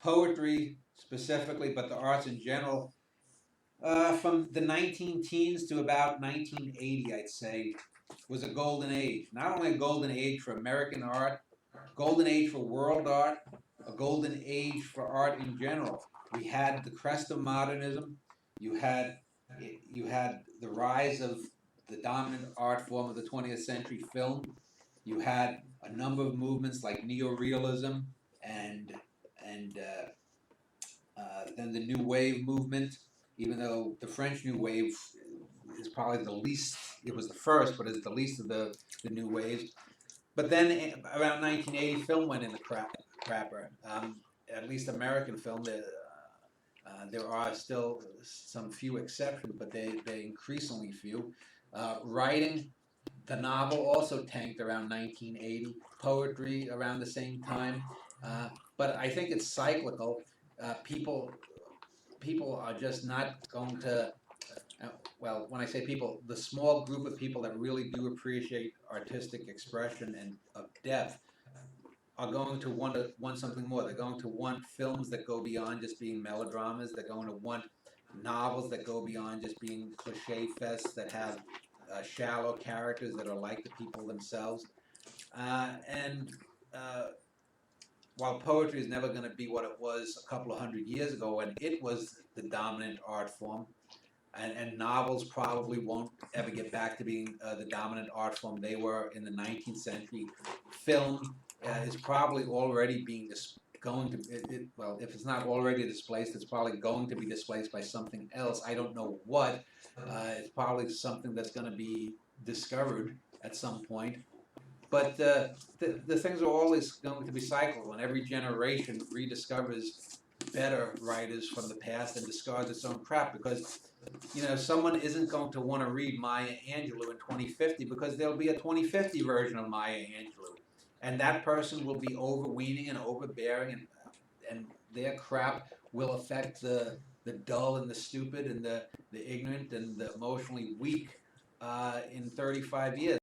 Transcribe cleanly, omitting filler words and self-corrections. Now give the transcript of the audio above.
poetry specifically, but the arts in general, from the 19 teens to about 1980, I'd say, was a golden age. Not only a golden age for American art, golden age for world art, a golden age for art in general. We had the crest of modernism. You had you had the rise of the dominant art form of the 20th century, film. You had a number of movements like Neo-Realism and and then the New Wave movement. Even though the French New Wave is probably the least, it was the first, but it's the least of the New Waves. But then around 1980, film went in the crapper. At least American film. There are still some few exceptions, but they increasingly few. Writing, the novel also tanked around 1980. Poetry around the same time. But I think it's cyclical. People are just not going to. Well, when I say people, the small group of people that really do appreciate artistic expression and of depth are going to want something more. They're going to want films that go beyond just being melodramas. They're going to want novels that go beyond just being cliche fests that have shallow characters that are like the people themselves. And while poetry is never going to be what it was a couple of hundred years ago when it was the dominant art form, and novels probably won't ever get back to being the dominant art form they were in the 19th century. Film is probably already being going to well, if it's not already displaced, it's probably going to be displaced by something else. I don't know what. It's probably something that's going to be discovered at some point. But the things are always going to be cyclical, and every generation rediscovers better writers from the past and discards its own crap, because someone isn't going to want to read Maya Angelou in 2050 because there'll be a 2050 version of Maya Angelou, and that person will be overweening and overbearing, and their crap will affect the dull and the stupid and the ignorant and the emotionally weak in 35 years.